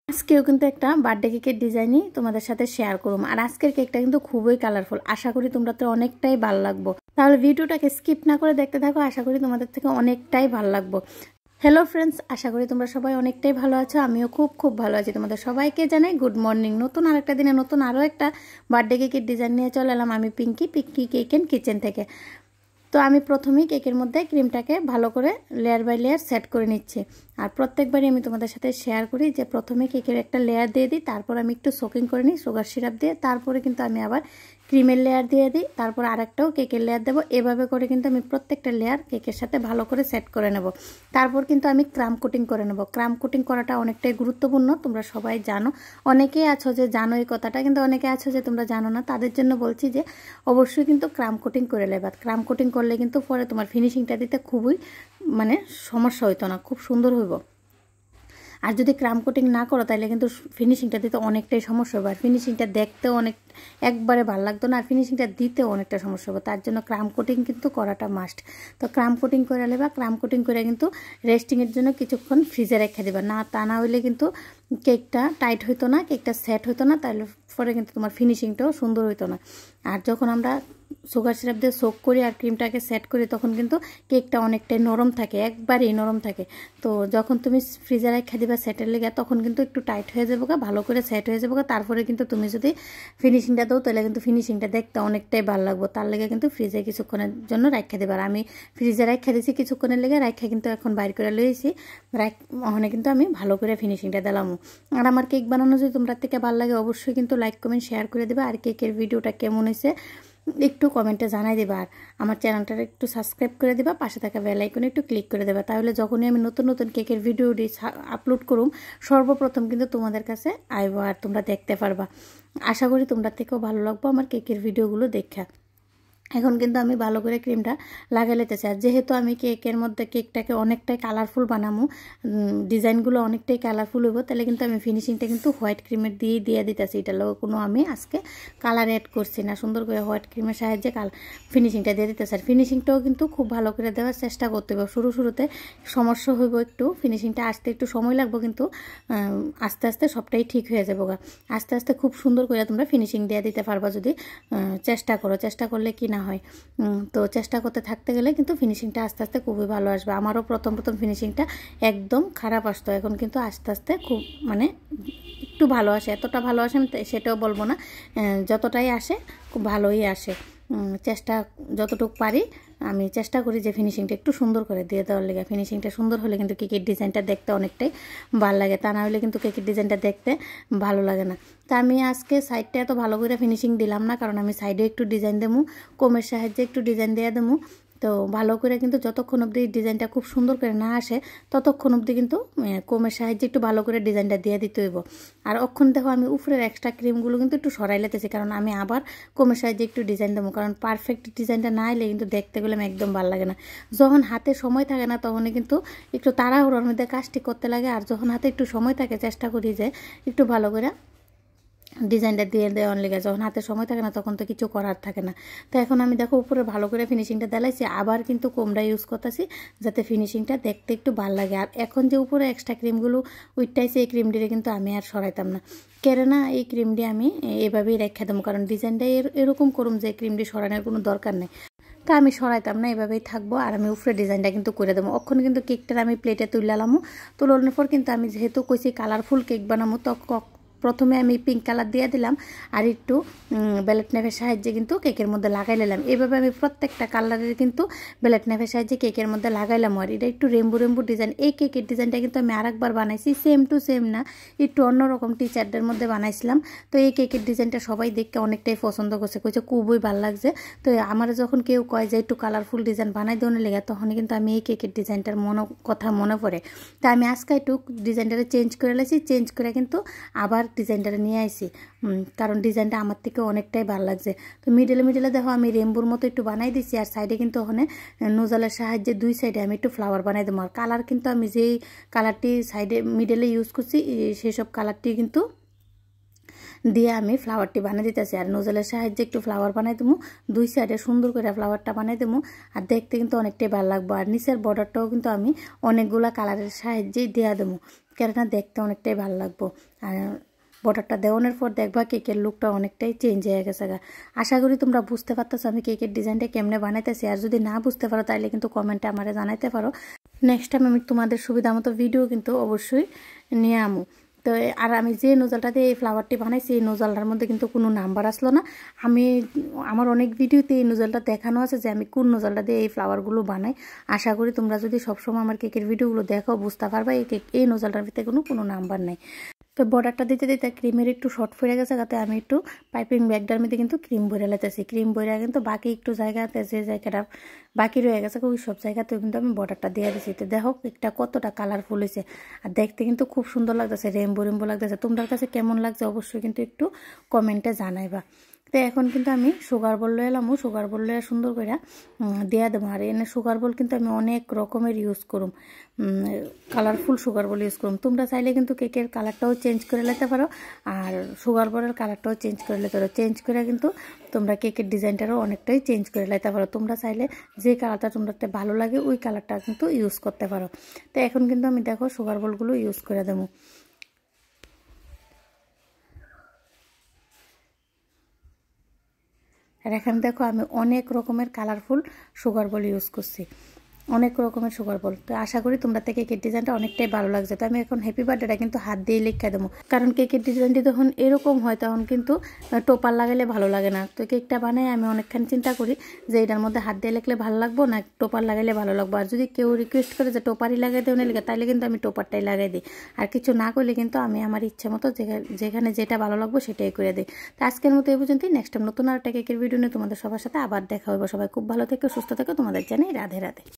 আজকেও কিন্তু একটা বার্থডে কেকের ডিজাইনই তোমাদের সাথে শেয়ার করব। আর আজকের কেকটা কিন্তু খুবই কালারফুল। আশা করি তোমরা তো অনেকটাই ভালো লাগবে। তাহলে ভিডিওটাকে স্কিপ না করে দেখতে থাকো। আশা করি তোমাদের থেকে অনেকটাই ভালো লাগবে। হ্যালো ফ্রেন্ডস, আশা করি তোমরা সবাই অনেকটাই ভালো আছো। আমিও খুব ভালো আছি। তোমাদের সবাইকে জানাই গুড মর্নিং। নতুন আরেকটা দিনে নতুন আরও একটা বার্থডে কেকের ডিজাইন নিয়ে চলে এলাম আমি পিঙ্কি কেক এন্ড কিচেন থেকে। তো আমি প্রথমেই কেকের মধ্যে ক্রিমটাকে ভালো করে লেয়ার বাই লেয়ার সেট করে নিচ্ছি। আর প্রত্যেকবারই আমি তোমাদের সাথে শেয়ার করি যে প্রথমে কেকের একটা লেয়ার দিয়ে দিই, তারপর আমি একটু সোকিং করে নিই সুগার সিরাপ দিয়ে, তারপরে কিন্তু আমি আবার ক্রিমের লেয়ার দিয়ে দিই, তারপর আরেকটাও কেকের লেয়ার দেবো। এভাবে করে কিন্তু আমি প্রত্যেকটা লেয়ার কেকের সাথে ভালো করে সেট করে নেব। তারপর কিন্তু আমি ক্রাম কোটিং করে নেব। ক্রাম কোটিং করাটা অনেকটাই গুরুত্বপূর্ণ, তোমরা সবাই জানো। অনেকেই আছো যে জানো এই কথাটা, কিন্তু অনেকে আছো যে তোমরা জানো না। তাদের জন্য বলছি যে অবশ্যই কিন্তু ক্রাম কোটিং করে নেবা। ক্রাম কোটিং করলে কিন্তু পরে তোমার ফিনিশিংটা দিতে খুবই সমস্যা হইতো না, খুব সুন্দর হইব। আর যদি ক্রাম কোটিং না করো তাহলে কিন্তু ফিনিশিংটা দিতে অনেকটাই সমস্যা হবে। আর ফিনিশিংটা দেখতেও একবারে ভালো লাগতো না, আর ফিনিশিংটা দিতেও অনেকটা সমস্যা হবে। তার জন্য ক্রাম কোটিং কিন্তু করাটা মাস্ট। তো ক্রাম কোটিং করে নেবা। ক্রাম কোটিং করে কিন্তু রেস্টিংয়ের জন্য কিছুক্ষণ ফ্রিজে রেখে দেবা। তা না হইলে কিন্তু কেকটা টাইট হইতো না, কেকটা সেট হইতো না, তাহলে পরে কিন্তু তোমার ফিনিশিংটাও সুন্দর হইতো না। আর যখন আমরা সুগার সিরাপ দিয়ে সোক করি আর ক্রিমটাকে সেট করি তখন কিন্তু কেকটা অনেকটাই নরম থাকে, একবারেই নরম থাকে। তো যখন তুমি ফ্রিজে রেখে দিবা সেটের লেগে তখন কিন্তু একটু টাইট হয়ে যাবে, ভালো করে সেট হয়ে যাবে। তারপরে কিন্তু তুমি যদি ফিনিশিংটা দাও তাহলে কিন্তু ফিনিশিংটা দেখতে অনেকটাই ভালো লাগবে। তার লেগে কিন্তু ফ্রিজে কিছুক্ষণের জন্য রেখে দেবে। আর আমি ফ্রিজে রেখে দিয়েছি কিছুক্ষণের লেগে, রেখে কিন্তু এখন বাইর করে লইছি। ওখানে কিন্তু আমি ভালো করে ফিনিশিংটা দিলাম। আর আমার কেক বানানো যদি তোমরা থেকে ভালো লাগে অবশ্যই কিন্তু লাইক কমেন্ট শেয়ার করে দেবে। আর কেকের ভিডিওটা কেমন হয়েছে একটু কমেন্টে জানাই দেবা। আর আমার চ্যানেলটা একটু সাবস্ক্রাইব করে দেবা, পাশে থাকা বেল আইকনে একটু ক্লিক করে দেবা। তাহলে যখনই আমি নতুন কেকের ভিডিও আপলোড করুম সর্বপ্রথম কিন্তু তোমাদের কাছে আইব আর তোমরা দেখতে পারবা। আশা করি তোমরা থেকেও ভালো লাগবো আমার কেকের ভিডিওগুলো দেখা। এখন কিন্তু আমি ভালো করে ক্রিমটা লাগিয়ে নিতেছি। আর যেহেতু আমি কেকের মধ্যে কেকটাকে অনেকটাই কালারফুল বানাবো, ডিজাইনগুলো অনেকটাই কালারফুল হইব, তাহলে কিন্তু আমি ফিনিশিংটা কিন্তু হোয়াইট ক্রিমের দিয়ে দিতেছি। এটা কোনো আমি আজকে কালার অ্যাড করছি না, সুন্দর করে হোয়াইট ক্রিমের সাহায্যে ফিনিশিংটা দিয়ে দিতেছি। আর ফিনিশিংটাও কিন্তু খুব ভালো করে দেওয়ার চেষ্টা করতে হবে। শুরুতে সমস্যা হইব, একটু ফিনিশিংটা আসতে একটু সময় লাগবে, কিন্তু আস্তে আস্তে সবটাই ঠিক হয়ে যাবো। আস্তে আস্তে খুব সুন্দর করে তোমরা ফিনিশিং দিয়ে দিতে পারবা যদি চেষ্টা করলে কি না হয়। তো চেষ্টা করতে থাকতে গেলে কিন্তু ফিনিশিংটা আস্তে আস্তে খুবই ভালো আসবে। আমারও প্রথম ফিনিশিংটা একদম খারাপ আসতো, এখন কিন্তু আস্তে আস্তে খুব একটু ভালো আসে। এতটা ভালো আসে আমি সেটাও বলবো না, যতটাই আসে খুব ভালোই আসে। যতটুকু পারি আমি চেষ্টা করি যে ফিনিশিংটা একটু সুন্দর করে দিয়ে দেওয়ার লেগে। ফিনিশিংটা সুন্দর হলে কিন্তু কেকের ডিজাইনটা দেখতে অনেকটাই ভালো লাগে, তা না হলে কিন্তু কেকের ডিজাইনটা দেখতে ভালো লাগে না। তা আমি আজকে সাইডটা এত ভালো করে ফিনিশিং দিলাম না, কারণ আমি সাইডে একটু ডিজাইন দেবো, কোমের সাহায্যে একটু ডিজাইন দিয়ে দেবো। তো ভালো করে কিন্তু যতক্ষণ অবধি ডিজাইনটা খুব সুন্দর করে না আসে ততক্ষণ অবধি কিন্তু কোমের সাহায্যে একটু ভালো করে ডিজাইনটা দিয়ে দিতে হইব। আর অক্ষণ দেখো আমি উপরের এক্সট্রা ক্রিমগুলো কিন্তু একটু সরাই লেতেছি, কারণ আমি আবার কোমের সাহায্যে একটু ডিজাইন দেবো। কারণ পারফেক্ট ডিজাইনটা না এলে কিন্তু দেখতে গেলে একদম ভালো লাগে না। যখন হাতে সময় থাকে না তখনই কিন্তু একটু তাড়াহুড়োর মধ্যে কাজটি করতে লাগে। আর যখন হাতে একটু সময় থাকে চেষ্টা করি যে একটু ভালো করে ডিজাইনটা দিয়ে দেওয়ার লেগে। যখন হাতে সময় থাকে না তখন তো কিছু করার থাকে না। তো এখন আমি দেখো উপরে ভালো করে ফিনিশিংটা দিলাইছি, আবার কিন্তু কোমরা ইউজ করতেছি যাতে ফিনিশিংটা দেখতে একটু ভালো লাগে। আর এখন যে উপরে এক্সট্রা ক্রিমগুলো উইটাইছে এই ক্রিম দিয়ে কিন্তু আমি আর সরাইতাম না, কেননা এই ক্রিম দিয়ে আমি এভাবেই রেখে দেবো। কারণ ডিজাইনটা এরকম করুম যে ক্রিম দিয়ে সরানোর কোনো দরকার নেই। তা আমি সরাইতাম না, এভাবেই থাকবো। আর আমি উপরে ডিজাইনটা কিন্তু করে দেবো। অখন কিন্তু কেকটার আমি প্লেটে তুললামও। তুলানোর পর কিন্তু আমি যেহেতু কইছি কালারফুল কেক বানাবো, তো প্রথমে আমি পিঙ্ক কালার দিয়ে দিলাম আর একটু বেলেট নাইফের সাহায্যে কিন্তু কেকের মধ্যে লাগাই নিলাম। এইভাবে আমি প্রত্যেকটা কালারের কিন্তু বেলেট নাইফের সাহায্যে কেকের মধ্যে লাগাইলাম। আর এটা একটু রেম্বু ডিজাইন। এই কেকের ডিজাইনটা কিন্তু আমি আরেকবার বানাইছি, সেম টু সেম না, একটু অন্যরকম টিচারদের মধ্যে বানাইছিলাম। তো এই কেকের ডিজাইনটা সবাই দেখে অনেকটাই পছন্দ কইছে খুবই ভালো লাগছে। তো আমার যখন কেউ কয় যে একটু কালারফুল ডিজাইন বানাই দেওয়ার লেগে, তখন কিন্তু আমি এই কেকের ডিজাইনটার কথা মনে পড়ে। তা আমি আজকে একটু ডিজাইনটা চেঞ্জ করে লেছি, চেঞ্জ করে কিন্তু আবার ডিজাইনটা নিয়ে আইছি, কারণ ডিজাইনটা আমার থেকে অনেকটাই ভালো লাগছে। তো মিডলে দেখো আমি রেমবোর মতো একটু বানাই দিচ্ছি। আর সাইডে কিন্তু ওখানে নোজালের সাহায্যে দুই সাইডে আমি একটু ফ্লাওয়ার বানাই দেবো। আর কালার কিন্তু আমি যেই কালারটি সাইডে মিডলে ইউজ করছি সেই সব কালারটি কিন্তু দিয়ে আমি ফ্লাওয়ারটি বানিয়ে দিতেছি। আর নোজলের সাহায্যে একটু ফ্লাওয়ার বানাই দেবো, দুই সাইডে সুন্দর করে ফ্লাওয়ারটা বানিয়ে দেবো। আর দেখতে কিন্তু অনেকটাই ভালো লাগবে। আর নিচের বর্ডারটাও কিন্তু আমি অনেকগুলা কালারের সাহায্যেই দেওয়া দেবো, কেননা দেখতে অনেকটাই ভালো লাগবো। আর বর্ডারটা দেওয়ানোর পর দেখবা কেকের লুকটা অনেকটাই চেঞ্জ হয়ে গেছে। আশা করি তোমরা বুঝতে পারতেছো আমি কেকের ডিজাইনটা কেমনে বানাইতেছি। আর যদি না বুঝতে পারো তাহলে কিন্তু কমেন্টে আমারে জানাইতে পারো। নেক্সট টাইম আমি তোমাদের সুবিধা মতো ভিডিও কিন্তু অবশ্যই নিয়ে আমু। তো আর আমি যে নোজালটা দিয়ে এই ফ্লাওয়ারটি বানাইছি এই নোজালটার মধ্যে কিন্তু কোনো নাম্বার আসলো না। আমার অনেক ভিডিওতে এই নোজালটা দেখানো আছে যে আমি কোন নোজালটা দিয়ে এই ফ্লাওয়ারগুলো বানাই। আশা করি তোমরা যদি সবসময় আমার কেকের ভিডিওগুলো দেখো বুঝতে পারবা এই নোজালটার ভিতরে কোনো নাম্বার নেই। তো বর্ডারটা দিতে দিতে ক্রিমের একটু শর্ট পড়ে গেছে, তাতে আমি একটু পাইপিং ব্যাগটার মধ্যে কিন্তু ক্রিম ভরে লেতেছি। ক্রিম ভরে কিন্তু বাকি একটু জায়গাতে যে জায়গাটা বাকি রয়ে গেছে ওই সব জায়গাতে কিন্তু আমি বর্ডারটা দিয়ে দিচ্ছি। তো দেখো কেকটা কতটা কালারফুল হয়েছে আর দেখতে কিন্তু খুব সুন্দর লাগতেছে, রেমবো রেমবো লাগতেছে। তোমাদের কাছে কেমন লাগছে অবশ্যই কিন্তু একটু কমেন্টে জানাইবা। তো এখন কিন্তু আমি সুগার বল লয়ে এলাম, সুগার বল লয়ে সুন্দর করে দেওয়া দেবো। আর এনে সুগার বল কিন্তু আমি অনেক রকমের ইউজ করুম, কালারফুল সুগার বল ইউজ করুম। তোমরা চাইলে কিন্তু কেকের কালারটাও চেঞ্জ করে নিতে পারো আর সুগার বলের কালারটাও চেঞ্জ করে নিতে পারো। চেঞ্জ করে কিন্তু তোমরা কেকের ডিজাইনটারও অনেকটাই চেঞ্জ করে নিতে পারো। তোমরা চাইলে যে কালারটা তোমাদের ভালো লাগে ওই কালারটা কিন্তু ইউজ করতে পারো। তো এখন কিন্তু আমি দেখো সুগার বলগুলো ইউজ করে দেবো। আর এখানে দেখো আমি অনেক রকমের কালারফুল সুগার বল ইউজ করছি, অনেক রকমের সুগার বল। তো আশা করি তোমরা থেকে কেকের ডিজাইনটা অনেকটাই ভালো লাগছে। তো আমি এখন হ্যাপি বার্থডেটা কিন্তু হাত দিয়ে লিখে দেবো, কারণ কেকের ডিজাইনটি যখন এরকম হয় তখন কিন্তু টোপার লাগালে ভালো লাগে না। তো কেকটা বানাই আমি অনেকখানি চিন্তা করি যে এটার মধ্যে হাত দিয়ে লিখলে ভালো লাগবো না টোপার লাগাইলে ভালো লাগবো। আর যদি কেউ রিকোয়েস্ট করে যে টোপারই লাগাই দেও না লিখে, তাহলে কিন্তু আমি টোপারটাই লাগাই দিই। আর কিছু না করলে কিন্তু আমি আমার ইচ্ছে মতো যেখানে যেটা ভালো লাগবো সেটাই করে দিই। তো আজকের মতো এই পর্যন্তই। নেক্সট টাইম নতুন আর একটা কেকের ভিডিও নিয়ে তোমাদের সবার সাথে আবার দেখা হইব। সবাই খুব ভালো থেকো, সুস্থ থেকো। তোমাদের জানাই রাধে রাধে।